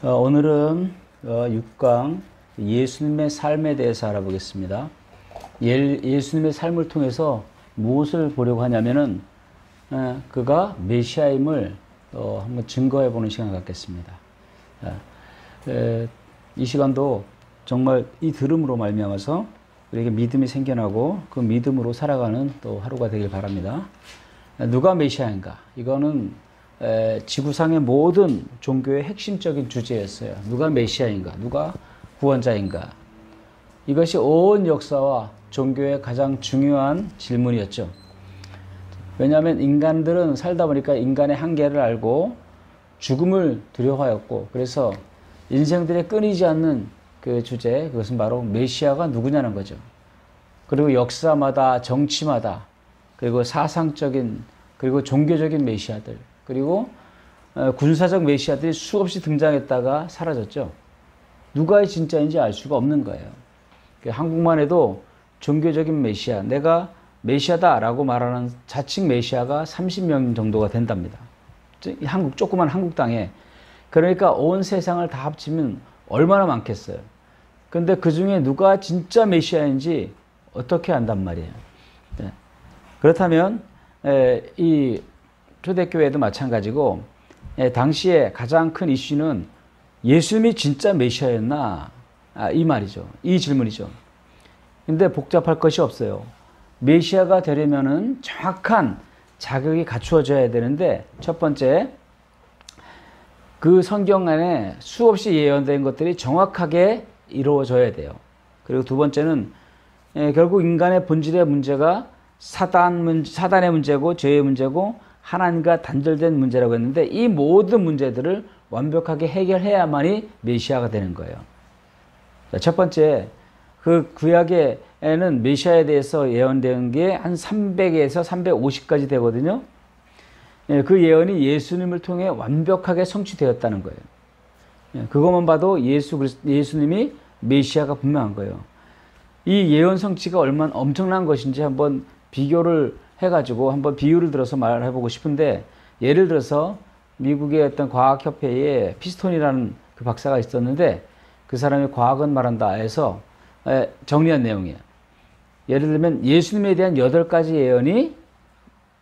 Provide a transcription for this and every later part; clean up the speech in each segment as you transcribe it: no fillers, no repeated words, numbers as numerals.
오늘은 6강 예수님의 삶에 대해서 알아보겠습니다. 예수님의 삶을 통해서 무엇을 보려고 하냐면은 그가 메시아임을 한번 증거해 보는 시간을 갖겠습니다. 이 시간도 정말 이 들음으로 말미암아서 우리에게 믿음이 생겨나고 그 믿음으로 살아가는 또 하루가 되길 바랍니다. 누가 메시아인가? 이거는 지구상의 모든 종교의 핵심적인 주제였어요. 누가 메시아인가? 누가 구원자인가? 이것이 온 역사와 종교의 가장 중요한 질문이었죠. 왜냐하면 인간들은 살다 보니까 인간의 한계를 알고 죽음을 두려워하였고, 그래서 인생들의 끊이지 않는 그 주제, 그것은 바로 메시아가 누구냐는 거죠. 그리고 역사마다, 정치마다, 그리고 사상적인, 그리고 종교적인 메시아들, 그리고 군사적 메시아들이 수없이 등장했다가 사라졌죠. 누가 진짜인지 알 수가 없는 거예요. 한국만 해도 종교적인 메시아, 내가 메시아다라고 말하는 자칭 메시아가 30명 정도가 된답니다. 조그만 한국 땅에. 그러니까 온 세상을 다 합치면 얼마나 많겠어요. 근데 그 중에 누가 진짜 메시아인지 어떻게 안단 말이에요. 네. 그렇다면 이 초대교회도 마찬가지고, 당시에 가장 큰 이슈는 예수님이 진짜 메시아였나? 이 말이죠. 이 질문이죠. 근데 복잡할 것이 없어요. 메시아가 되려면은 정확한 자격이 갖추어져야 되는데, 첫 번째, 그 성경 안에 수없이 예언된 것들이 정확하게 이루어져야 돼요. 그리고 두 번째는 결국 인간의 본질의 문제가 사단의 문제고 죄의 문제고 하나님과 단절된 문제라고 했는데, 이 모든 문제들을 완벽하게 해결해야만이 메시아가 되는 거예요. 자, 첫 번째, 그 구약에는 메시아에 대해서 예언된 게 한 300에서 350까지 되거든요. 그 예언이 예수님을 통해 완벽하게 성취되었다는 거예요. 그것만 봐도 예수님이 메시아가 분명한 거예요. 이 예언 성취가 얼마나 엄청난 것인지 한번 비교를 해가지고 한번 비유를 들어서 말해보고 싶은데, 예를 들어서 미국의 어떤 과학협회에 피스톤이라는 그 박사가 있었는데, 그 사람이 과학은 말한다 해서 정리한 내용이에요. 예를 들면 예수님에 대한 8가지 예언이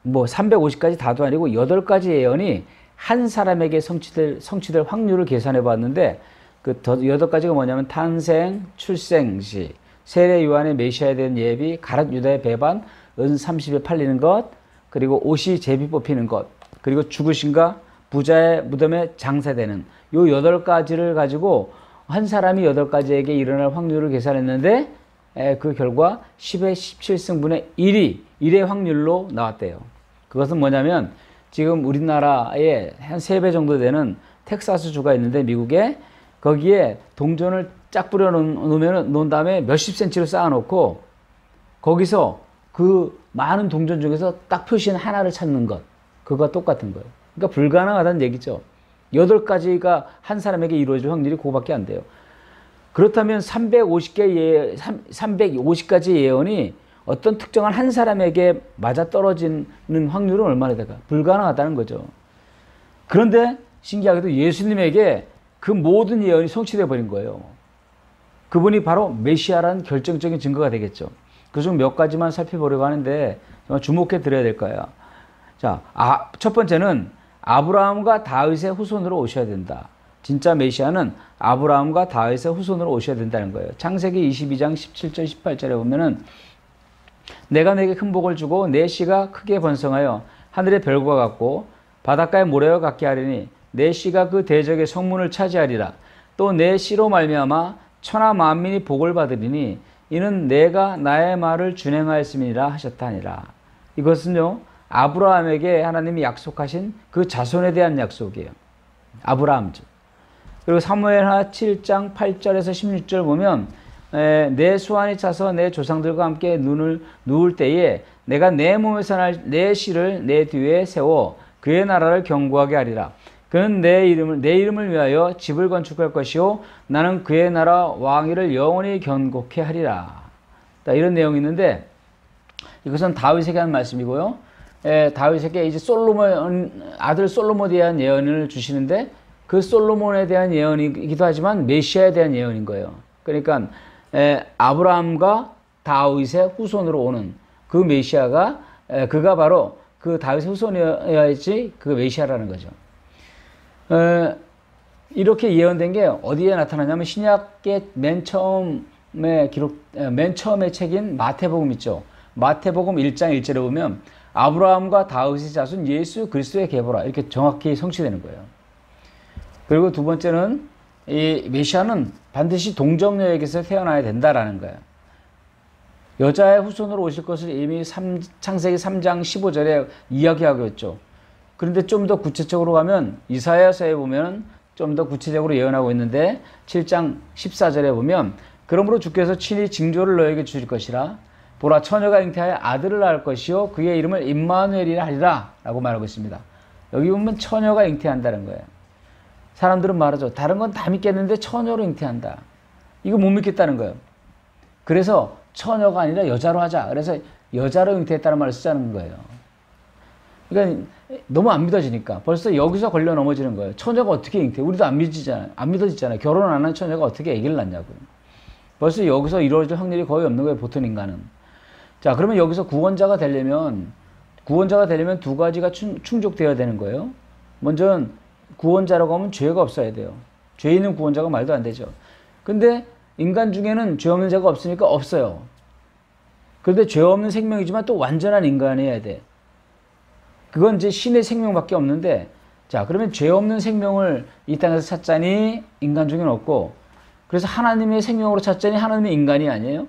뭐 350가지 다도 아니고 8가지 예언이 한 사람에게 성취될 확률을 계산해 봤는데, 그 8가지가 뭐냐면 탄생, 출생시, 세례 요한의 메시아에 대한 예비, 가룟 유다의 배반, 은 30에 팔리는 것, 그리고 옷이 제비 뽑히는 것, 그리고 죽으신가 부자의 무덤에 장사되는 요 8가지를 가지고 한 사람이 8가지에게 일어날 확률을 계산했는데, 그 결과 10의 17승분의 1의 확률로 나왔대요. 그것은 뭐냐면, 지금 우리나라에 한 3배 정도 되는 텍사스주가 있는데, 미국에, 거기에 동전을 쫙 뿌려 놓은 다음에 몇십 센치로 쌓아놓고, 거기서 그 많은 동전 중에서 딱 표시한 하나를 찾는 것, 그거가 똑같은 거예요. 그러니까 불가능하다는 얘기죠. 8가지가 한 사람에게 이루어질 확률이 그거밖에 안 돼요. 그렇다면 350가지 예언이 어떤 특정한 한 사람에게 맞아떨어지는 확률은 얼마나 될까? 불가능하다는 거죠. 그런데 신기하게도 예수님에게 그 모든 예언이 성취되어 버린 거예요. 그분이 바로 메시아라는 결정적인 증거가 되겠죠. 그중 몇 가지만 살펴보려고 하는데 정말 주목해 드려야 될 거예요. 자, 첫 번째는 아브라함과 다윗의 후손으로 오셔야 된다. 진짜 메시아는 아브라함과 다윗의 후손으로 오셔야 된다는 거예요. 창세기 22장 17절 18절에 보면은, 내가 내게 큰 복을 주고 내 씨가 크게 번성하여 하늘의 별과 같고 바닷가의 모래와 같게 하리니 내 씨가 그 대적의 성문을 차지하리라. 또 내 씨로 말미암아 천하 만민이 복을 받으리니 이는 내가 나의 말을 준행하였음이니라 하셨다 하니라. 이것은요, 아브라함에게 하나님이 약속하신 그 자손에 대한 약속이에요. 아브라함죠. 그리고 사무엘하 7장 8절에서 16절 보면, 내 수완이 차서 내 조상들과 함께 누울 때에 내가 내 몸에서 날 내 씨를 내 뒤에 세워 그의 나라를 견고하게 하리라. 그는 내 이름을 위하여 집을 건축할 것이요 나는 그의 나라 왕위를 영원히 견고케 하리라. 이런 내용이 있는데, 이것은 다윗에게 한 말씀이고요. 다윗에게 이제 아들 솔로몬에 대한 예언을 주시는데, 그 솔로몬에 대한 예언이기도 하지만 메시아에 대한 예언인 거예요. 그러니까 아브라함과 다윗의 후손으로 오는 그 메시아가 그가 바로 그 다윗의 후손이어야지 그 메시아라는 거죠. 이렇게 예언된 게 어디에 나타나냐면 신약의 맨 처음에 책인 마태복음 있죠. 마태복음 1장 1절에 보면 아브라함과 다윗의 자손 예수 그리스도의 계보라 이렇게 정확히 성취되는 거예요. 그리고 두 번째는 이 메시아는 반드시 동정녀에게서 태어나야 된다라는 거예요. 여자의 후손으로 오실 것을 이미 창세기 3장 15절에 이야기하고 있죠. 그런데 좀 더 구체적으로 가면 이사야서에 보면 좀 더 구체적으로 예언하고 있는데 7장 14절에 보면 그러므로 주께서 친히 징조를 너에게 주실 것이라 보라 처녀가 잉태하여 아들을 낳을 것이요 그의 이름을 임마누엘이라 하리라 라고 말하고 있습니다. 여기 보면 처녀가 잉태한다는 거예요. 사람들은 말하죠. 다른 건 다 믿겠는데 처녀로 잉태한다. 이거 못 믿겠다는 거예요. 그래서 처녀가 아니라 여자로 하자. 그래서 여자로 잉태했다는 말을 쓰자는 거예요. 그러니까 너무 안 믿어지니까 벌써 여기서 걸려 넘어지는 거예요. 처녀가 어떻게 잉태? 우리도 안 믿어지잖아요. 결혼 안 한 처녀가 어떻게 아기를 낳냐고요. 벌써 여기서 이루어질 확률이 거의 없는 거예요. 보통 인간은. 자, 그러면 여기서 구원자가 되려면 두 가지가 충족되어야 되는 거예요. 먼저는 구원자라고 하면 죄가 없어야 돼요. 죄 있는 구원자가 말도 안 되죠. 근데 인간 중에는 죄 없는 자가 없으니까 없어요. 그런데 죄 없는 생명이지만 또 완전한 인간이어야 돼. 그건 이제 신의 생명밖에 없는데, 자, 그러면 죄 없는 생명을 이 땅에서 찾자니 인간 중에는 없고, 그래서 하나님의 생명으로 찾자니 하나님의 인간이 아니에요?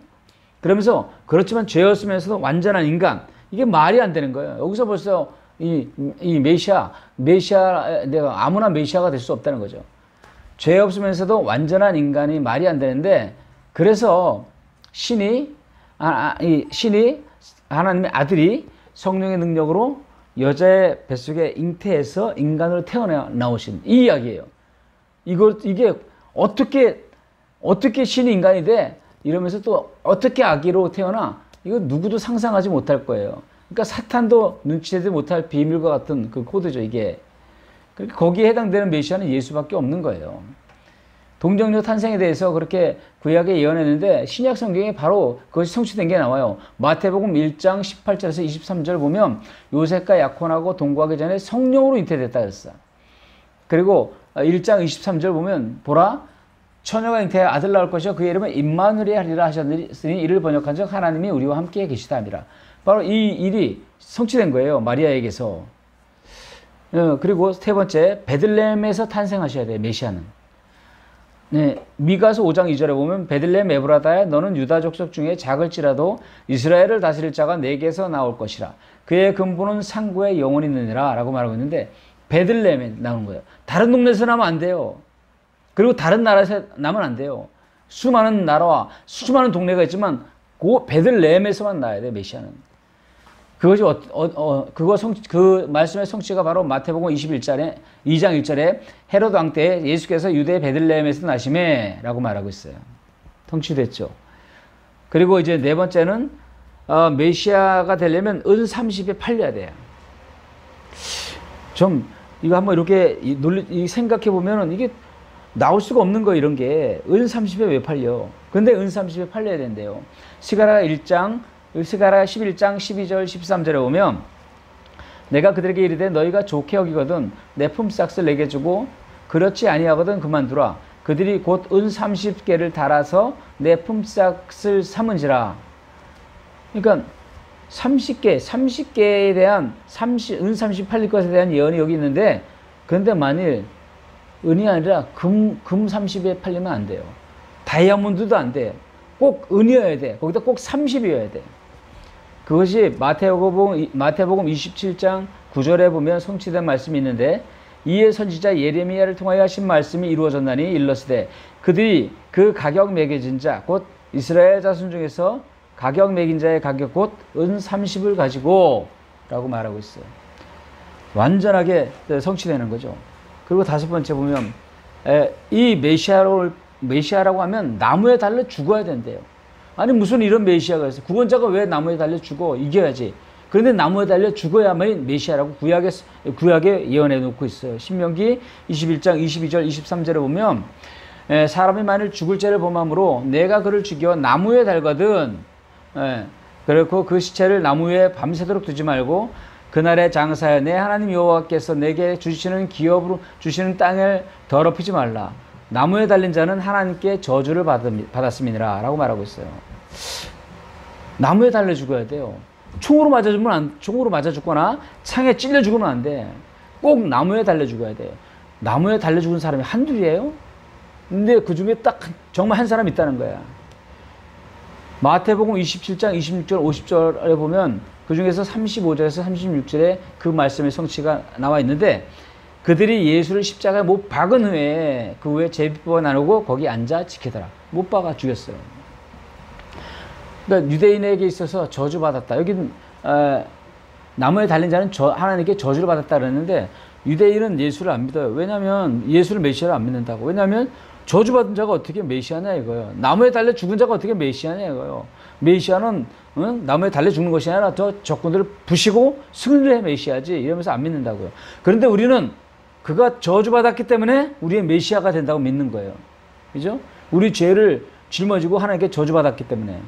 그러면서, 그렇지만 죄였으면서도 완전한 인간. 이게 말이 안 되는 거예요. 여기서 벌써 이 내가 아무나 메시아가 될 수 없다는 거죠. 죄 없으면서도 완전한 인간이 말이 안 되는데, 그래서 신이 하나님의 아들이 성령의 능력으로 여자의 뱃속에 잉태해서 인간으로 태어나오신 이 이야기예요. 이게 어떻게 신이 인간이 돼? 이러면서 또 어떻게 아기로 태어나? 이거 누구도 상상하지 못할 거예요. 그러니까 사탄도 눈치채지 못할 비밀과 같은 그 코드죠, 이게. 그러니까 거기에 해당되는 메시아는 예수밖에 없는 거예요. 동정녀 탄생에 대해서 그렇게 구약에 예언했는데 신약 성경에 바로 그것이 성취된 게 나와요. 마태복음 1장 18절에서 23절 보면 요셉과 약혼하고 동거하기 전에 성령으로 잉태됐다 그랬어. 그리고 1장 23절 보면 보라 처녀가 잉태하여 아들 낳을 것이요 그의 이름은 임마누엘이 하리라 하셨으니 이를 번역한 적 하나님이 우리와 함께 계시다 함이라. 바로 이 일이 성취된 거예요. 마리아에게서. 그리고 세 번째 베들레헴에서 탄생하셔야 돼요. 메시아는. 네, 미가서 5장 2절에 보면 베들레헴 에브라다야 너는 유다 족속 중에 작을지라도 이스라엘을 다스릴 자가 내게서 나올 것이라. 그의 근본은 상고에 영원히 있느니라 라고 말하고 있는데 베들레헴에 나오는 거예요. 다른 동네에서 나면 안 돼요. 그리고 다른 나라에서 나면 안 돼요. 수많은 나라와 수많은 동네가 있지만 그 베들레헴에서만 나야 돼요. 메시아는. 그것이 그 말씀의 성취가 바로 마태복음 2장 1절에 헤롯 왕 때 예수께서 유대 베들레헴에서 나심에 라고 말하고 있어요. 성취됐죠. 그리고 이제 네 번째는 메시아가 되려면 은 30에 팔려야 돼요. 좀 이거 한번 이렇게 생각해 보면은 이게 나올 수가 없는 거 이런 게 은 30에 왜 팔려? 근데 은 30에 팔려야 된대요. 스가랴 11장 12절 13절에 보면 내가 그들에게 이르되 너희가 좋게 여기거든 내 품삯을 내게 주고 그렇지 아니하거든 그만두라. 그들이 곧 은 30개를 달아서 내 품삯을 삼은지라. 그러니까 30개에 대한 은 30 팔릴 것에 대한 예언이 여기 있는데 그런데 만일 은이 아니라 금 30에 팔리면 안 돼요. 다이아몬드도 안 돼. 꼭 은이어야 돼. 거기다 꼭 30이어야 돼. 그것이 마태복음 27장 9절에 보면 성취된 말씀이 있는데 이에 선지자 예레미야를 통하여 하신 말씀이 이루어졌나니 일러스되 그들이 그 가격 매겨진 자 곧 이스라엘 자손 중에서 가격 매긴 자의 가격 곧 은 30을 가지고 라고 말하고 있어요. 완전하게 성취되는 거죠. 그리고 다섯 번째 보면 이 메시아라고 하면 나무에 달려 죽어야 된대요. 아니 무슨 이런 메시아가 있어. 구원자가 왜 나무에 달려 죽어? 이겨야지. 그런데 나무에 달려 죽어야만 메시아라고 구약에 예언해 놓고 있어요. 신명기 21장 22절 23절에 보면 사람이 만일 죽을 죄를 범함으로 내가 그를 죽여 나무에 달거든. 그렇고 그 시체를 나무 위에 밤새도록 두지 말고 그날의 장사에 내 하나님 여호와께서 내게 주시는 기업으로 주시는 땅을 더럽히지 말라. 나무에 달린 자는 하나님께 저주를 받았음이니라 라고 말하고 있어요. 나무에 달려 죽어야 돼요. 총으로 맞아 죽거나 창에 찔려 죽으면 안 돼. 꼭 나무에 달려 죽어야 돼요. 나무에 달려 죽은 사람이 한둘이에요? 근데 그 중에 딱 정말 한 사람 있다는 거야. 마태복음 27장 26절 50절에 보면 그 중에서 35절에서 36절에 그 말씀의 성취가 나와 있는데 그들이 예수를 십자가에 못 박은 후에 그 후에 제비뽑아 나누고 거기 앉아 지키더라. 못 박아 죽였어요. 그러니까 유대인에게 있어서 저주받았다. 여기는 나무에 달린 자는 하나님께 저주를 받았다 그랬는데 유대인은 예수를 안 믿어요. 왜냐하면 예수를 메시아를 안 믿는다고. 왜냐하면 저주받은 자가 어떻게 메시아냐 이거예요. 나무에 달려 죽은 자가 어떻게 메시아냐 이거예요. 메시아는 나무에 달려 죽는 것이 아니라 저 적군들을 부시고 승리를 해 메시아지 이러면서 안 믿는다고요. 그런데 우리는 그가 저주받았기 때문에 우리의 메시아가 된다고 믿는 거예요. 그죠? 우리 죄를 짊어지고 하나님께 저주받았기 때문에.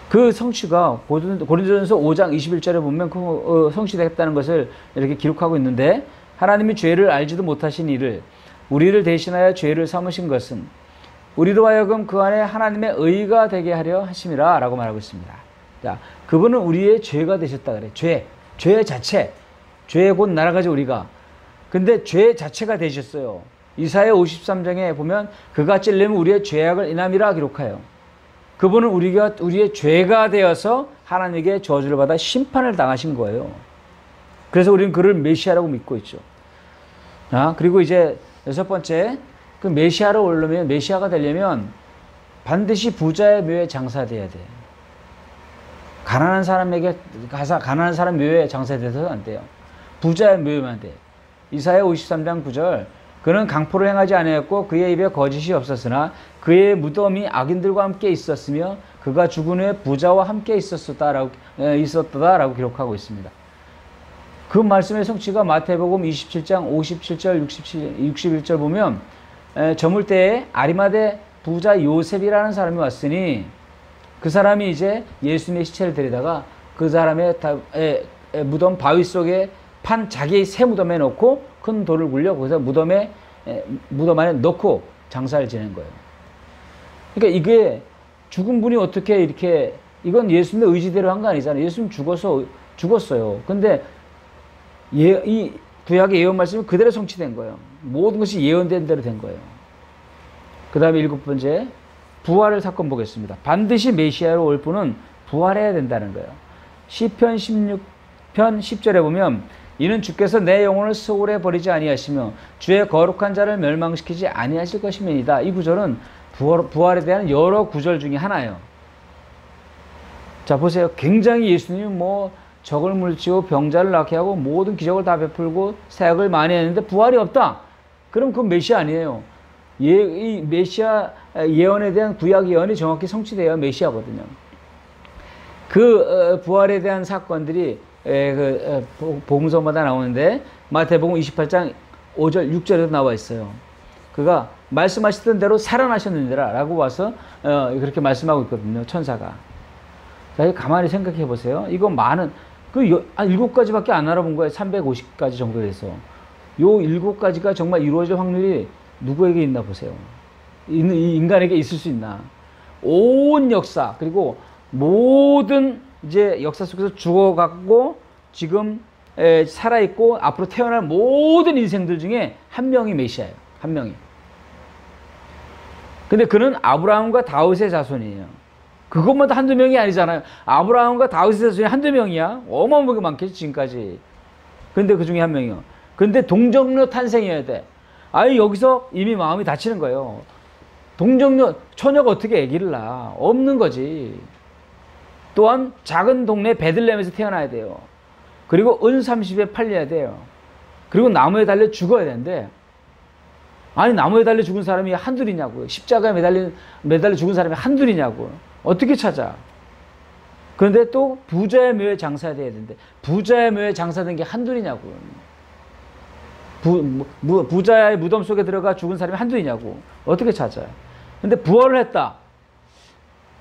그 성취가 고린도전서 5장 21절에 보면 그 성취됐다는 것을 이렇게 기록하고 있는데 하나님이 죄를 알지도 못하신 이를 우리를 대신하여 죄를 삼으신 것은 우리로 하여금 그 안에 하나님의 의가 되게 하려 하심이라 라고 말하고 있습니다. 자, 그분은 우리의 죄가 되셨다 그래. 죄 자체. 죄에 곧 날아가지 우리가. 근데 죄 자체가 되셨어요. 이사야 53장에 보면 그가 찔리면 우리의 죄악을 인함이라 기록하여. 그분은 우리의 죄가 되어서 하나님에게 저주를 받아 심판을 당하신 거예요. 그래서 우리는 그를 메시아라고 믿고 있죠. 그리고 이제 여섯 번째, 그 메시아로 오르면, 메시아가 되려면 반드시 부자의 묘에 장사돼야 돼. 가난한 사람 묘에 장사돼서는 안 돼요. 부자의 묘에만 돼. 이사야 53장 9절, 그는 강포를 행하지 아니하였고 그의 입에 거짓이 없었으나 그의 무덤이 악인들과 함께 있었으며 그가 죽은 후에 부자와 함께 있었다라고 기록하고 있습니다. 그 말씀의 성취가 마태복음 27장 57절 61절 보면 저물 때에 아리마대 부자 요셉이라는 사람이 왔으니 그 사람이 이제 예수님의 시체를 데리다가 그 사람의 무덤 바위 속에 판 자기 새 무덤에 넣고 큰 돌을 굴려 거기서 무덤 안에 넣고 장사를 지낸 거예요. 그러니까 이게 죽은 분이 어떻게 이렇게 이건 예수님의 의지대로 한 거 아니잖아요. 예수님 죽었어요. 근데 이 구약의 예언 말씀이 그대로 성취된 거예요. 모든 것이 예언된 대로 된 거예요. 그 다음에 일곱 번째, 부활을 사건 보겠습니다. 반드시 메시아로 올 분은 부활해야 된다는 거예요. 시편 16편 10절에 보면 이는 주께서 내 영혼을 소홀에 버리지 아니하시며 주의 거룩한 자를 멸망시키지 아니하실 것임이니이다. 이 구절은 부활에 대한 여러 구절 중에 하나예요. 자, 보세요. 굉장히 예수님이 적을 물리치고 병자를 낫게 하고 모든 기적을 다 베풀고 사역을 많이 했는데 부활이 없다. 그럼 그건 메시아 아니에요. 이 메시아 예언에 대한 구약 예언이 정확히 성취되어야 메시아거든요. 그 부활에 대한 사건들이 복음서마다 나오는데 마태복음 28장 5절 6절에도 나와 있어요. 그가 말씀하시던 대로 살아나셨느니라 라고 와서 그렇게 말씀하고 있거든요. 천사가. 자, 가만히 생각해 보세요. 이거 많은 7가지밖에 안 알아본 거예요. 350가지 정도 돼서. 요 7가지가 정말 이루어질 확률이 누구에게 있나 보세요. 이 인간에게 있을 수 있나. 온 역사, 그리고 모든 이제 역사 속에서 죽어갔고, 지금 살아있고, 앞으로 태어날 모든 인생들 중에 한 명이 메시아예요. 한 명이. 근데 그는 아브라함과 다윗의 자손이에요. 그것만 한두 명이 아니잖아요. 아브라함과 다윗의 자손이 한두 명이야. 어마어마하게 많겠지, 지금까지. 근데 그 중에 한 명이요. 근데 동정녀 탄생해야 돼. 아니, 여기서 이미 마음이 다치는 거예요. 처녀가 어떻게 아기를 낳아? 없는 거지. 또한 작은 동네 베들레헴에서 태어나야 돼요. 그리고 은 30에 팔려야 돼요. 그리고 나무에 달려 죽어야 되는데, 아니, 나무에 달려 죽은 사람이 한둘이냐고요. 십자가에 매달려 죽은 사람이 한둘이냐고요. 어떻게 찾아? 그런데 또 부자의 묘에 장사돼야 되는데 부자의 묘에 장사된 게 한둘이냐고요. 부자의 무덤 속에 들어가 죽은 사람이 한둘이냐고. 어떻게 찾아요? 근데 부활을 했다.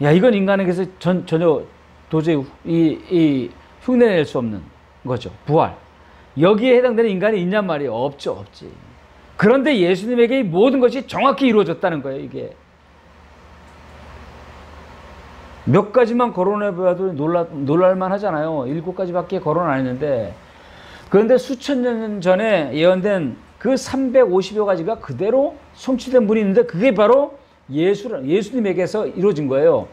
야, 이건 인간에게서 전혀 도저히 이 흉내낼 수 없는 거죠. 부활. 여기에 해당되는 인간이 있냔 말이에요. 없죠, 없지. 그런데 예수님에게 이 모든 것이 정확히 이루어졌다는 거예요, 이게. 몇 가지만 거론해봐도 놀랄만 하잖아요. 7가지밖에 거론 안 했는데. 그런데 수천 년 전에 예언된 그 350여 가지가 그대로 성취된 분이 있는데 그게 바로 예수님에게서 이루어진 거예요.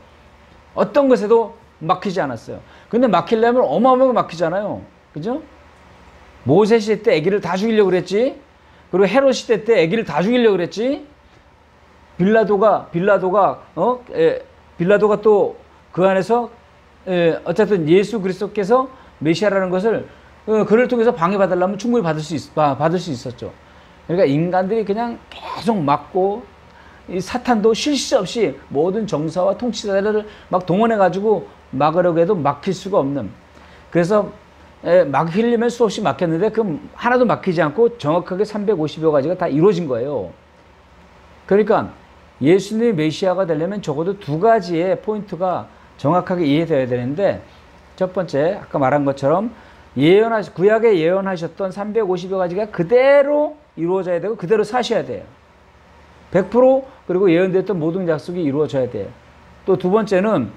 어떤 것에도 막히지 않았어요. 근데 막히려면 어마어마하게 막히잖아요. 그죠? 모세 시대 때 아기를 다 죽이려고 그랬지. 그리고 헤롯 시대 때 아기를 다 죽이려고 그랬지. 빌라도가 또 그 안에서 어쨌든 예수 그리스도께서 메시아라는 것을 그를 통해서 방해받으려면 충분히 받을 수 있었죠. 그러니까 인간들이 그냥 계속 막고 이 사탄도 쉴 새 없이 모든 정사와 통치자들을 막 동원해가지고 막으려고 해도 막힐 수가 없는. 그래서 막히려면 수없이 막혔는데 그 하나도 막히지 않고 정확하게 350여 가지가 다 이루어진 거예요. 그러니까 예수님이 메시아가 되려면 적어도 2가지의 포인트가 정확하게 이해되어야 되는데, 첫 번째 아까 말한 것처럼 구약에 예언하셨던 350여 가지가 그대로 이루어져야 되고 그대로 사셔야 돼요. 100% 그리고 예언됐던 모든 약속이 이루어져야 돼요. 또 2번째는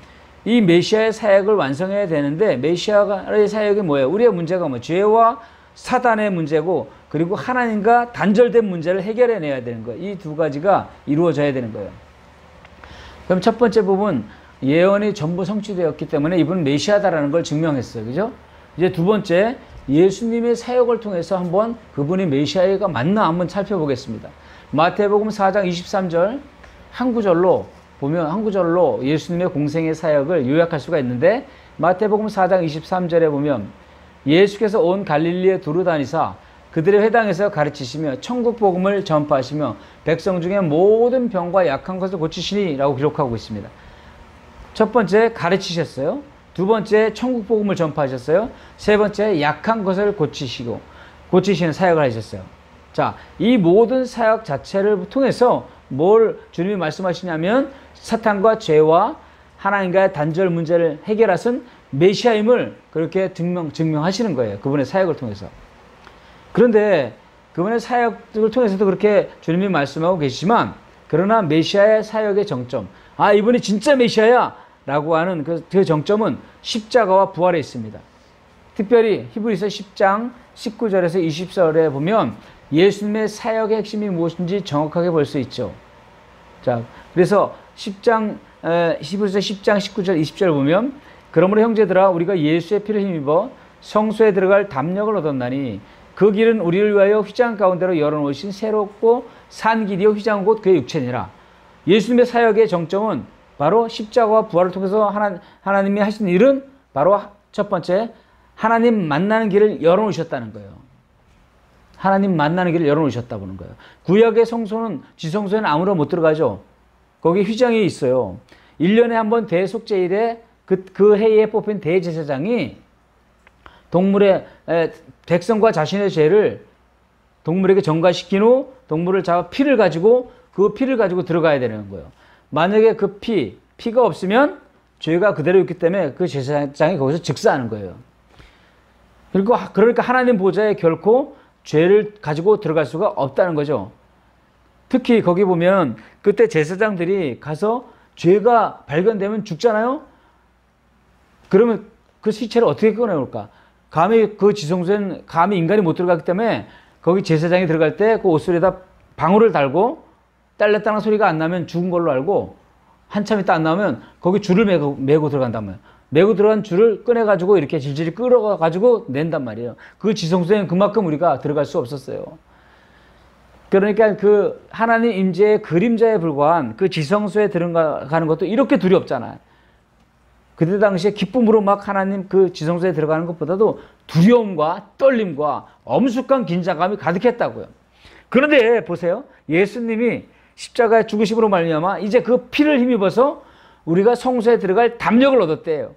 이 메시아의 사역을 완성해야 되는데, 메시아의 사역이 뭐예요? 우리의 문제가 뭐 죄와 사단의 문제고 그리고 하나님과 단절된 문제를 해결해내야 되는 거예요. 이 2가지가 이루어져야 되는 거예요. 그럼 첫 번째 부분, 예언이 전부 성취되었기 때문에 이분은 메시아다라는 걸 증명했어요. 그죠? 이제 2번째, 예수님의 사역을 통해서 한번 그분이 메시아가 맞나 한번 살펴보겠습니다. 마태복음 4장 23절 한 구절로 보면, 한 구절로 예수님의 공생의 사역을 요약할 수가 있는데, 마태복음 4장 23절에 보면 예수께서 온 갈릴리에 두루 다니사 그들의 회당에서 가르치시며 천국 복음을 전파하시며 백성 중에 모든 병과 약한 것을 고치시니 라고 기록하고 있습니다. 첫 번째 가르치셨어요. 2번째 천국 복음을 전파하셨어요. 3번째 약한 것을 고치시는 사역을 하셨어요. 자, 이 모든 사역 자체를 통해서 뭘 주님이 말씀하시냐면 사탄과 죄와 하나님과의 단절 문제를 해결하신 메시아임을 그렇게 증명하시는 거예요. 그분의 사역을 통해서. 그런데 그분의 사역을 통해서도 그렇게 주님이 말씀하고 계시지만, 그러나 메시아의 사역의 정점, 아, 이분이 진짜 메시아야 라고 하는 그 정점은 십자가와 부활에 있습니다. 특별히 히브리서 10장 19절에서 20절에 보면 예수님의 사역의 핵심이 무엇인지 정확하게 볼 수 있죠. 자, 그래서 히브리서 10장 19절 20절 보면, 그러므로 형제들아 우리가 예수의 피를 힘입어 성소에 들어갈 담력을 얻었나니 그 길은 우리를 위하여 휘장 가운데로 열어놓으신 새롭고 산 길이요 휘장 곧 그의 육체니라. 예수님의 사역의 정점은 바로 십자가와 부활을 통해서 하나님이 하신 일은 바로 첫 번째, 하나님 만나는 길을 열어놓으셨다는 거예요. 하나님 만나는 길을 열어놓으셨다 보는 거예요. 구약의 성소는, 지성소에는 아무나 못 들어가죠. 거기 휘장이 있어요. 1년에 한 번 대속제일에 그 해에 뽑힌 대제사장이 백성과 자신의 죄를 동물에게 전가시킨 후 동물을 잡아 피를 가지고 들어가야 되는 거예요. 만약에 그 피가 없으면 죄가 그대로 있기 때문에 그 제사장이 거기서 즉사하는 거예요. 그러니까 하나님 보좌에 결코 죄를 가지고 들어갈 수가 없다는 거죠. 특히 거기 보면 그때 제사장들이 가서 죄가 발견되면 죽잖아요. 그러면 그 시체를 어떻게 꺼내올까? 감히 그 지성소에는 감히 인간이 못 들어가기 때문에 거기 제사장이 들어갈 때 그 옷소리에다 방울을 달고 딸렸다는 소리가 안 나면 죽은 걸로 알고, 한참 있다 안 나오면 거기 줄을 메고 들어간단 말이에요. 메고 들어간 줄을 꺼내가지고 이렇게 질질 끌어가지고 낸단 말이에요. 그 지성소에는 그만큼 우리가 들어갈 수 없었어요. 그러니까 그 하나님 임재의 그림자에 불과한 그 지성소에 들어가는 것도 이렇게 두렵잖아요. 그때 당시에 기쁨으로 막 하나님 그 지성소에 들어가는 것보다도 두려움과 떨림과 엄숙한 긴장감이 가득했다고요. 그런데 보세요. 예수님이 십자가의 죽으심으로 말미암아 이제 그 피를 힘입어서 우리가 성소에 들어갈 담력을 얻었대요.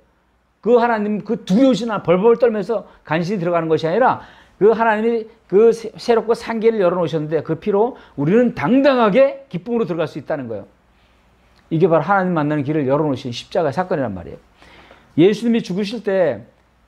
그 하나님 그 두려우시나 벌벌 떨면서 간신히 들어가는 것이 아니라 그 하나님이 그 새롭고 상계를 열어놓으셨는데 그 피로 우리는 당당하게 기쁨으로 들어갈 수 있다는 거예요. 이게 바로 하나님 만나는 길을 열어놓으신 십자가의 사건이란 말이에요. 예수님이 죽으실 때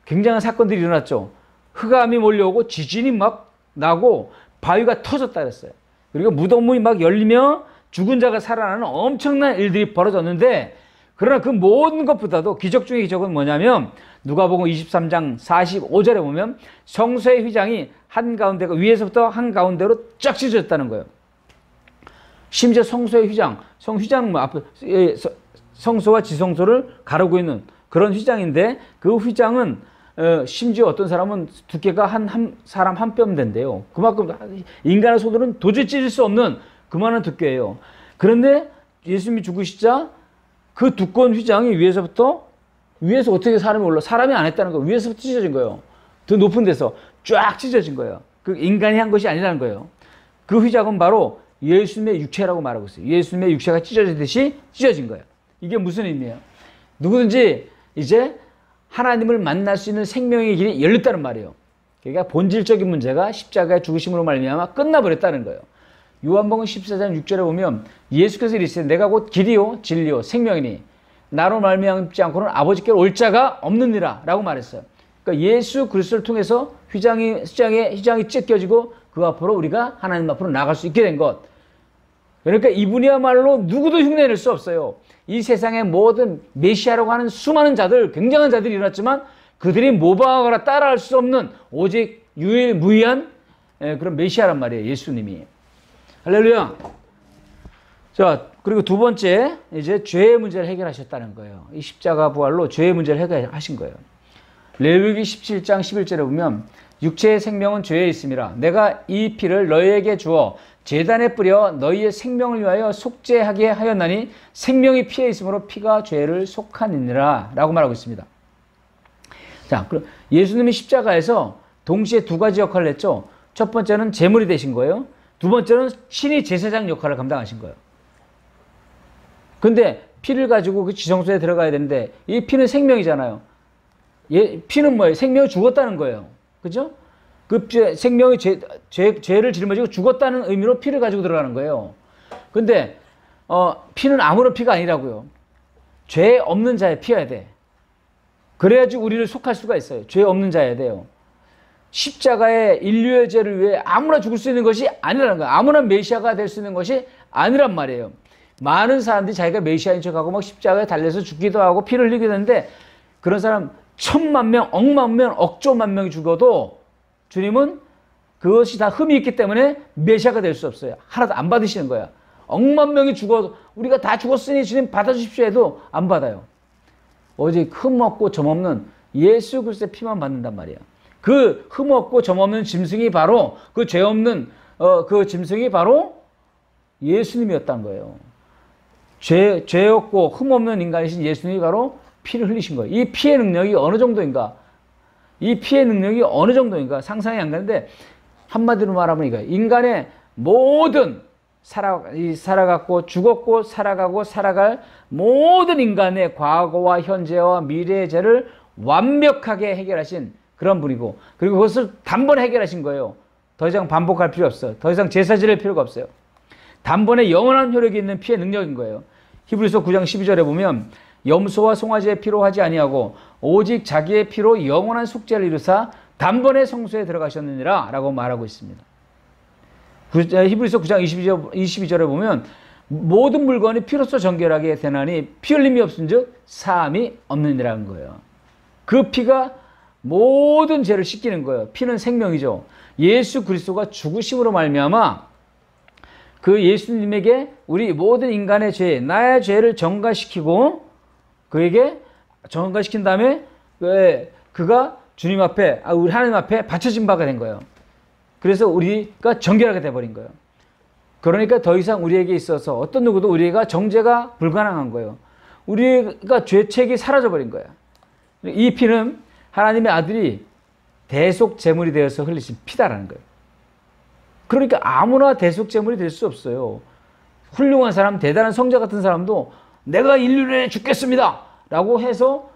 굉장한 사건들이 일어났죠. 흑암이 몰려오고 지진이 막 나고 바위가 터졌다 그랬어요. 그리고 무덤문이 막 열리며 죽은 자가 살아나는 엄청난 일들이 벌어졌는데, 그러나 그 모든 것보다도 기적 중의 기적은 뭐냐면 누가복음 23장 45절에 보면 성소의 휘장이 한가운데가 위에서부터 한가운데로 쫙 찢어졌다는 거예요. 심지어 성소의 휘장, 성휘장은 뭐 앞에 성소와 지성소를 가르고 있는 그런 휘장인데, 그 휘장은 심지어 어떤 사람은 두께가 한 사람 한 뼘 된대요. 그만큼 인간의 손으로는 도저히 찢을 수 없는 그만한 두께예요. 그런데 예수님이 죽으시자 그 두꺼운 휘장이 위에서 어떻게 사람이 올라, 사람이 안 했다는 거예요. 위에서부터 찢어진 거예요. 더 높은 데서 쫙 찢어진 거예요. 그 인간이 한 것이 아니라는 거예요. 그 휘장은 바로 예수님의 육체라고 말하고 있어요. 예수님의 육체가 찢어지듯이 찢어진 거예요. 이게 무슨 의미예요? 누구든지 이제 하나님을 만날 수 있는 생명의 길이 열렸다는 말이에요. 그러니까 본질적인 문제가 십자가의 죽으심으로 말미암아 끝나버렸다는 거예요. 요한복음 14장 6절에 보면 예수께서 이르시되 내가 곧 길이요 진리요 생명이니 나로 말미암지 않고는 아버지께로 올 자가 없느니라 라고 말했어요. 그러니까 예수 그리스도를 통해서 휘장이 찢겨지고 그 앞으로 우리가 하나님 앞으로 나갈 수 있게 된 것. 그러니까 이분이야말로 누구도 흉내낼 수 없어요. 이 세상의 모든 메시아라고 하는 수많은 자들, 굉장한 자들이 일어났지만 그들이 모방하거나 따라할 수 없는 오직 유일무이한 그런 메시아란 말이에요. 예수님이. 할렐루야. 자, 그리고 두 번째, 이제 죄의 문제를 해결하셨다는 거예요. 이 십자가 부활로 죄의 문제를 해결하신 거예요. 레위기 17장 11절에 보면 육체의 생명은 죄에 있음이라 내가 이 피를 너희에게 주어 제단에 뿌려 너희의 생명을 위하여 속죄하게 하였나니 생명이 피에 있으므로 피가 죄를 속하니라 라고 말하고 있습니다. 자, 그럼 예수님이 십자가에서 동시에 두 가지 역할을 했죠. 첫 번째는 제물이 되신 거예요. 두 번째는 신이 제사장 역할을 감당하신 거예요. 근데 피를 가지고 그 지성소에 들어가야 되는데 이 피는 생명이잖아요. 피는 뭐예요? 생명이 죽었다는 거예요. 그죠? 그 생명이 죄를 짊어지고 죽었다는 의미로 피를 가지고 들어가는 거예요. 근데 피는 아무런 피가 아니라고요. 죄 없는 자의 피여야 돼. 그래야지 우리를 속할 수가 있어요. 죄 없는 자여야 돼요. 십자가의 인류의 죄를 위해 아무나 죽을 수 있는 것이 아니라는 거예요. 아무나 메시아가 될 수 있는 것이 아니란 말이에요. 많은 사람들이 자기가 메시아인 척하고 막 십자가에 달려서 죽기도 하고 피를 흘리기도 하는데 그런 사람 1000만 명, 억만 명, 억조만 명이 죽어도 주님은 그것이 다 흠이 있기 때문에 메시아가 될 수 없어요. 하나도 안 받으시는 거야. 억만 명이 죽어도 우리가 다 죽었으니 주님 받아주십시오 해도 안 받아요. 오직 흠 없고 점 없는 예수 그리스도의 피만 받는단 말이야. 그 흠 없고 점 없는 짐승이 바로 그 죄 없는 그 짐승이 바로 예수님이었다는 거예요. 죄 없고 흠 없는 인간이신 예수님이 바로 피를 흘리신 거예요. 이 피의 능력이 어느 정도인가? 이 피의 능력이 어느 정도인가? 상상이 안 가는데 한마디로 말하면 이거예요. 인간의 모든 살아갔고 죽었고 살아가고 살아갈 모든 인간의 과거와 현재와 미래의 죄를 완벽하게 해결하신 그런 분이고, 그리고 그것을 단번에 해결하신 거예요. 더 이상 반복할 필요 없어요. 더 이상 제사 지낼 필요가 없어요. 단번에 영원한 효력이 있는 피의 능력인 거예요. 히브리서 9장 12절에 보면 염소와 송아지의 피로 하지 아니하고 오직 자기의 피로 영원한 속죄를 이루사 단번에 성소에 들어가셨느니라 라고 말하고 있습니다. 히브리서 9장 22절에 보면 모든 물건이 피로써 정결하게 되나니 피 흘림이 없은즉 사함이 없느니라는 거예요. 그 피가 모든 죄를 씻기는 거예요. 피는 생명이죠. 예수 그리스도가 죽으심으로 말미암아 그 예수님에게 우리 모든 인간의 죄, 나의 죄를 정가시키고 그에게 정가시킨 다음에 그가 주님 앞에, 우리 하나님 앞에 바쳐진 바가 된 거예요. 그래서 우리가 정결하게 돼버린 거예요. 그러니까 더 이상 우리에게 있어서 어떤 누구도 우리가 정죄가 불가능한 거예요. 우리가 죄책이 사라져버린 거예요. 이 피는 하나님의 아들이 대속 제물이 되어서 흘리신 피다라는 거예요. 그러니까 아무나 대속 제물이 될 수 없어요. 훌륭한 사람, 대단한 성자 같은 사람도 내가 인류를 위해 죽겠습니다 라고 해서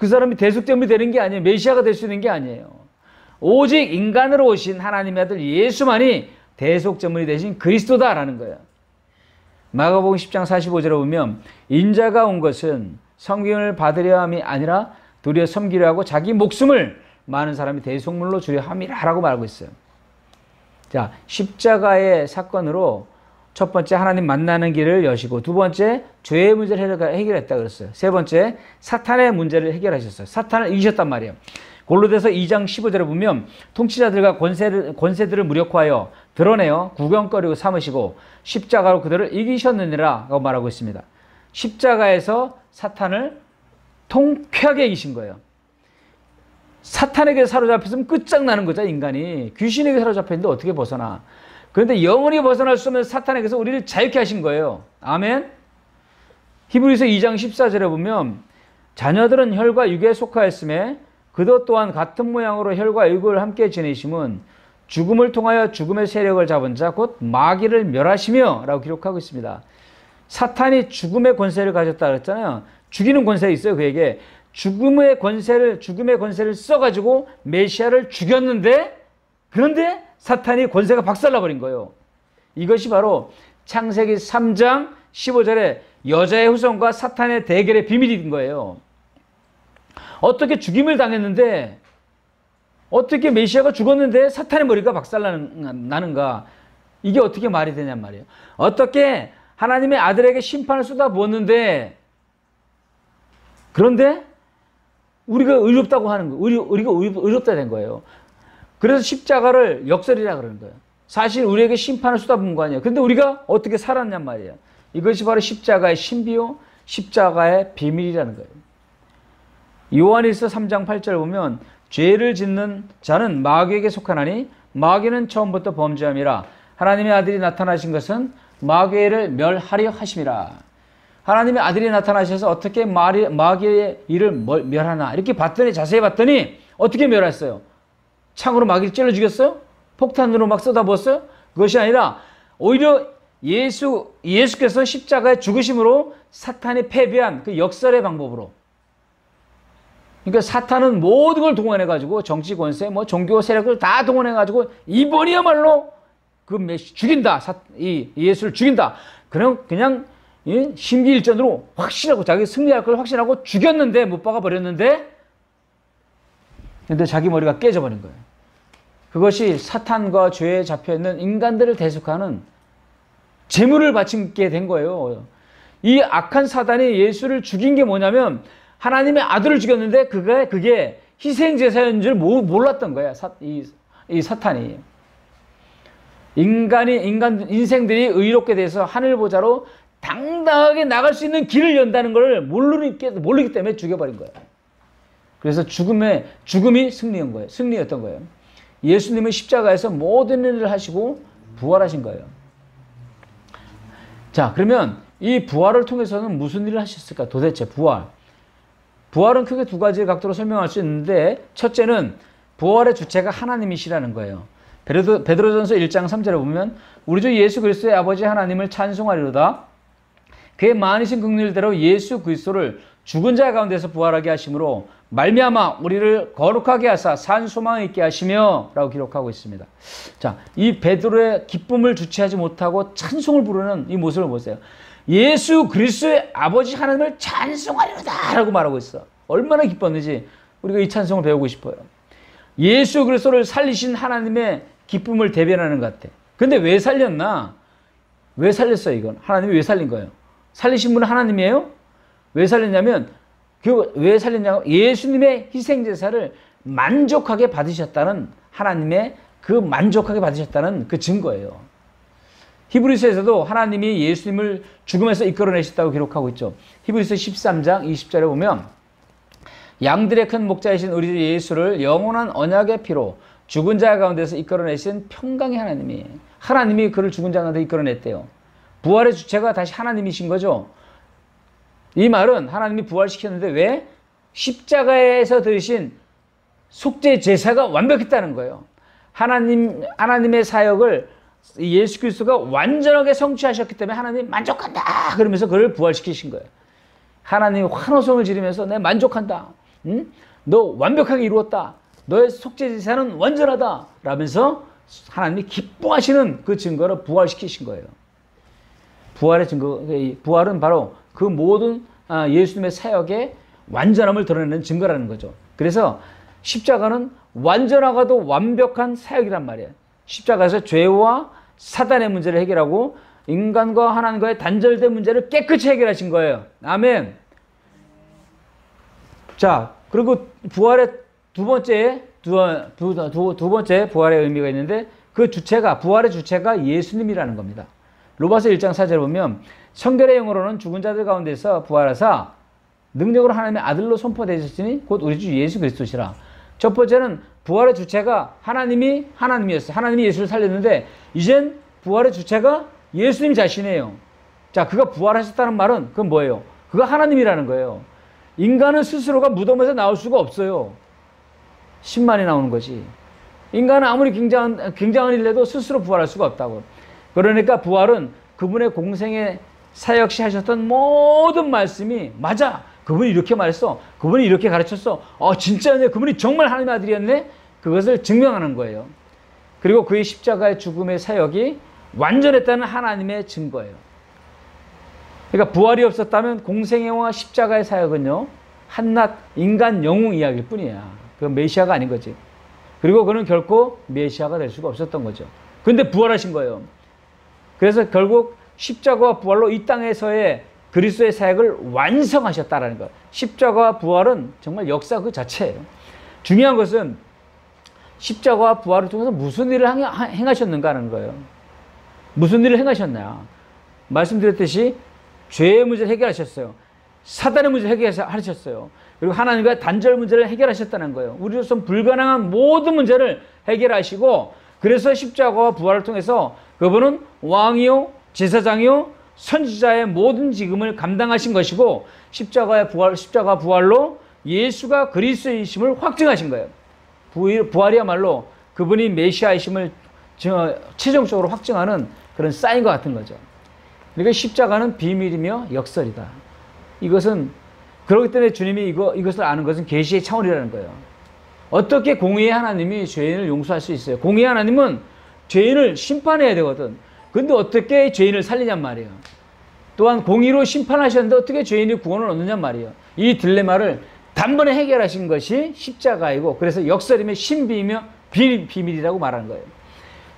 그 사람이 대속제물이 되는 게 아니에요. 메시아가 될 수 있는 게 아니에요. 오직 인간으로 오신 하나님의 아들 예수만이 대속제물이 되신 그리스도다라는 거예요. 마가복음 10장 45절에 보면 인자가 온 것은 성경을 받으려 함이 아니라 도리어 섬기려 하고 자기 목숨을 많은 사람이 대속물로 주려 함이라 라고 말하고 있어요. 자, 십자가의 사건으로 첫 번째 하나님 만나는 길을 여시고, 두 번째 죄의 문제를 해결했다 그랬어요. 세 번째 사탄의 문제를 해결하셨어요. 사탄을 이기셨단 말이에요. 골로새서 2장 15절에 보면 통치자들과 권세들을 무력화하여 드러내어 구경거리고 삼으시고 십자가로 그들을 이기셨느니라 라고 말하고 있습니다. 십자가에서 사탄을 통쾌하게 이기신 거예요. 사탄에게 사로잡혔으면 끝장나는 거죠. 인간이 귀신에게 사로잡혔는데 어떻게 벗어나. 그런데 영원히 벗어날 수 없는 사탄에게서 우리를 자유케 하신 거예요. 아멘. 히브리서 2장 14절에 보면 자녀들은 혈과 육에 속하였음에 그도 또한 같은 모양으로 혈과 육을 함께 지내심은 죽음을 통하여 죽음의 세력을 잡은 자 곧 마귀를 멸하시며 라고 기록하고 있습니다. 사탄이 죽음의 권세를 가졌다 그랬잖아요. 죽이는 권세가 있어요. 그에게 죽음의 권세를 써가지고 메시아를 죽였는데, 그런데 사탄이 권세가 박살나버린 거예요. 이것이 바로 창세기 3장 15절에 여자의 후손과 사탄의 대결의 비밀인 거예요. 어떻게 죽임을 당했는데, 어떻게 메시아가 죽었는데 사탄의 머리가 박살나는가? 이게 어떻게 말이 되냔 말이에요. 어떻게 하나님의 아들에게 심판을 쏟아부었는데, 그런데 우리가 의롭다고 하는 거예요. 우리가 의롭다 된 거예요. 그래서 십자가를 역설이라 그러는 거예요. 사실 우리에게 심판을 쏟아부은 거 아니에요. 근데 우리가 어떻게 살았냔 말이에요. 이것이 바로 십자가의 신비요, 십자가의 비밀이라는 거예요. 요한일서 3장 8절 보면 죄를 짓는 자는 마귀에게 속하나니 마귀는 처음부터 범죄함이라 하나님의 아들이 나타나신 것은 마귀를 멸하려 하심이라. 하나님의 아들이 나타나셔서 어떻게 마귀의 일을 멸하나 이렇게 봤더니, 자세히 봤더니 어떻게 멸했어요? 창으로 마귀를 찔러 죽였어요? 폭탄으로 막 쏟아부었어요? 그것이 아니라 오히려 예수께서 십자가의 죽으심으로 사탄이 패배한 그 역설의 방법으로, 그러니까 사탄은 모든 걸 동원해가지고 정치 권세, 종교 세력을 다 동원해가지고 이번이야말로 죽인다. 이 예수를 죽인다. 그냥 심기일전으로 확신하고 자기 승리할 걸 확신하고 죽였는데, 못 박아 버렸는데, 근데 자기 머리가 깨져버린 거예요. 그것이 사탄과 죄에 잡혀있는 인간들을 대속하는 제물을 바치게 된 거예요. 이 악한 사단이 예수를 죽인 게 뭐냐면 하나님의 아들을 죽였는데 그게 희생제사인 줄 몰랐던 거야. 이 사탄이. 인생들이 의롭게 돼서 하늘보좌로 당당하게 나갈 수 있는 길을 연다는 걸 모르기 때문에 죽여버린 거예요. 그래서 죽음이 승리였던 거예요. 예수님은 십자가에서 모든 일을 하시고 부활하신 거예요. 자, 그러면 이 부활을 통해서는 무슨 일을 하셨을까? 도대체 부활은 크게 두 가지 각도로 설명할 수 있는데, 첫째는 부활의 주체가 하나님이시라는 거예요. 베드로전서 1장 3절에 보면 우리 주 예수 그리스도의 아버지 하나님을 찬송하리로다. 그의 많으신 긍휼대로 예수 그리스도를 죽은 자 가운데서 부활하게 하심으로 말미암아 우리를 거룩하게 하사 산 소망을 있게 하시며 라고 기록하고 있습니다. 자, 이 베드로의 기쁨을 주체하지 못하고 찬송을 부르는 이 모습을 보세요. 예수 그리스도의 아버지 하나님을 찬송하리로다 라고 말하고 있어. 얼마나 기뻤는지 우리가 이 찬송을 배우고 싶어요. 예수 그리스도를 살리신 하나님의 기쁨을 대변하는 것 같아. 근데 왜 살렸나? 왜 살렸어요 이건? 하나님이 왜 살린 거예요? 살리신 분은 하나님이에요? 왜 살렸냐면, 왜 살렸냐고, 예수님의 희생제사를 만족하게 받으셨다는 하나님의 만족하게 받으셨다는 그 증거예요. 히브리서에서도 하나님이 예수님을 죽음에서 이끌어내셨다고 기록하고 있죠. 히브리서 13장 20절에 보면 양들의 큰 목자이신 우리 주 예수를 영원한 언약의 피로 죽은 자 가운데서 이끌어내신 평강의 하나님이 그를 죽은 자 가운데 이끌어냈대요. 부활의 주체가 다시 하나님이신 거죠. 이 말은 하나님이 부활시켰는데 왜? 십자가에서 들으신 속죄 제사가 완벽했다는 거예요. 하나님의 사역을 예수 그리스도가 완전하게 성취하셨기 때문에 하나님 만족한다 그러면서 그를 부활시키신 거예요. 하나님이 환호성을 지르면서 내 만족한다. 응? 너 완벽하게 이루었다. 너의 속죄제사는 완전하다. 라면서 하나님이 기뻐하시는 그 증거를 부활시키신 거예요. 부활의 증거, 부활은 바로 그 모든 예수님의 사역의 완전함을 드러내는 증거라는 거죠. 그래서 십자가는 완전하고도 완벽한 사역이란 말이에요. 십자가에서 죄와 사단의 문제를 해결하고 인간과 하나님과의 단절된 문제를 깨끗이 해결하신 거예요. 아멘. 자, 그리고 부활의 두 번째 부활의 의미가 있는데 그 주체가, 부활의 주체가 예수님이라는 겁니다. 로마서 1장 4절에 보면 성결의 영으로는 죽은 자들 가운데서 부활하사 능력으로 하나님의 아들로 선포되셨으니 곧 우리 주 예수 그리스도시라. 첫 번째는 부활의 주체가 하나님이었어요. 하나님이 예수를 살렸는데 이젠 부활의 주체가 예수님 자신이에요. 자, 그가 부활하셨다는 말은 그건 뭐예요? 그가 하나님이라는 거예요. 인간은 스스로가 무덤에서 나올 수가 없어요. 신만이 나오는 거지. 인간은 아무리 굉장한 일을 해도 스스로 부활할 수가 없다고. 그러니까 부활은 그분의 공생의 사역 시 하셨던 모든 말씀이 맞아. 그분이 이렇게 말했어. 그분이 이렇게 가르쳤어. 진짜네. 그분이 정말 하나님의 아들이었네. 그것을 증명하는 거예요. 그리고 그의 십자가의 죽음의 사역이 완전했다는 하나님의 증거예요. 그러니까 부활이 없었다면 공생애와 십자가의 사역은요, 한낱 인간 영웅 이야기일 뿐이야. 그건 메시아가 아닌 거지. 그리고 그는 결코 메시아가 될 수가 없었던 거죠. 근데 부활하신 거예요. 그래서 결국 십자가와 부활로 이 땅에서의 그리스도의 사역을 완성하셨다라는 것. 십자가와 부활은 정말 역사 그 자체예요. 중요한 것은 십자가와 부활을 통해서 무슨 일을 행하셨는가 하는 거예요. 무슨 일을 행하셨나. 말씀드렸듯이 죄의 문제를 해결하셨어요. 사단의 문제를 해결하셨어요. 그리고 하나님과의 단절 문제를 해결하셨다는 거예요. 우리로서는 불가능한 모든 문제를 해결하시고, 그래서 십자가와 부활을 통해서 그분은 왕이요 제사장이요 선지자의 모든 직임을 감당하신 것이고, 십자가 부활로 예수가 그리스도이심을 확증하신 거예요. 부활이야말로 그분이 메시아이심을 최종적으로 확증하는 그런 사인과 같은 거죠. 그러니까 십자가는 비밀이며 역설이다. 이것은 그렇기 때문에 주님이 이것을 아는 것은 계시의 차원이라는 거예요. 어떻게 공의의 하나님이 죄인을 용서할 수 있어요? 공의의 하나님은 죄인을 심판해야 되거든. 근데 어떻게 죄인을 살리냔 말이에요. 또한 공의로 심판하셨는데 어떻게 죄인이 구원을 얻느냔 말이에요. 이 딜레마를 단번에 해결하신 것이 십자가이고, 그래서 역설이며 신비이며 비밀이라고 말하는 거예요.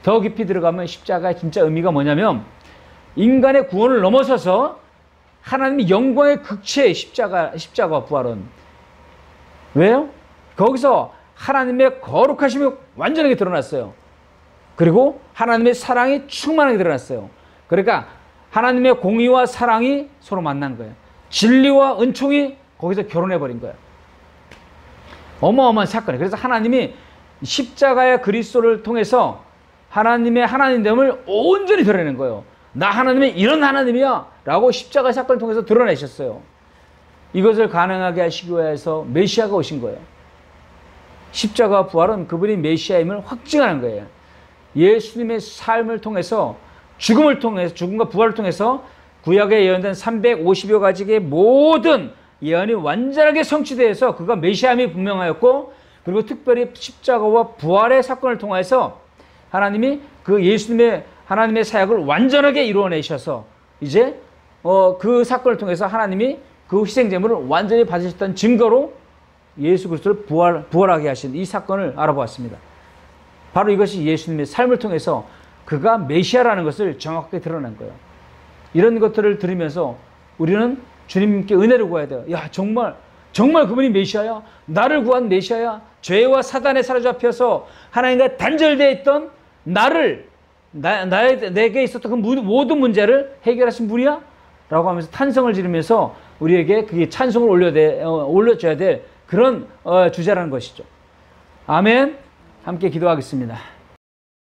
더 깊이 들어가면 십자가의 진짜 의미가 뭐냐면, 인간의 구원을 넘어서서 하나님의 영광의 극치의 십자가와 부활은. 왜요? 거기서 하나님의 거룩하심이 완전하게 드러났어요. 그리고 하나님의 사랑이 충만하게 드러났어요. 그러니까 하나님의 공의와 사랑이 서로 만난 거예요. 진리와 은총이 거기서 결혼해버린 거예요. 어마어마한 사건이에요. 그래서 하나님이 십자가의 그리스도를 통해서 하나님의 하나님됨을 온전히 드러내는 거예요. 나 하나님이 이런 하나님이야 라고 십자가의 사건을 통해서 드러내셨어요. 이것을 가능하게 하시기 위해서 메시아가 오신 거예요. 십자가와 부활은 그분이 메시아임을 확증하는 거예요. 예수님의 삶을 통해서 죽음과 부활을 통해서 구약에 예언된 350여 가지의 모든 예언이 완전하게 성취되어서 그가 메시아임이 분명하였고, 그리고 특별히 십자가와 부활의 사건을 통해서 하나님이 그 예수님의 하나님의 사역을 완전하게 이루어내셔서 이제 그 사건을 통해서 하나님이 그 희생제물을 완전히 받으셨다는 증거로 예수 그리스도를 부활하게 하신 이 사건을 알아보았습니다. 바로 이것이 예수님의 삶을 통해서 그가 메시아라는 것을 정확하게 드러낸 거예요. 이런 것들을 들으면서 우리는 주님께 은혜를 구해야 돼요. 야, 정말 그분이 메시아야? 나를 구한 메시아야? 죄와 사단에 사로잡혀서 하나님과 단절되어 있던 내게 있었던 그 모든 문제를 해결하신 분이야? 라고 하면서 탄성을 지르면서 우리에게 그게 찬송을 올려줘야 될 그런 주제라는 것이죠. 아멘. 함께 기도하겠습니다.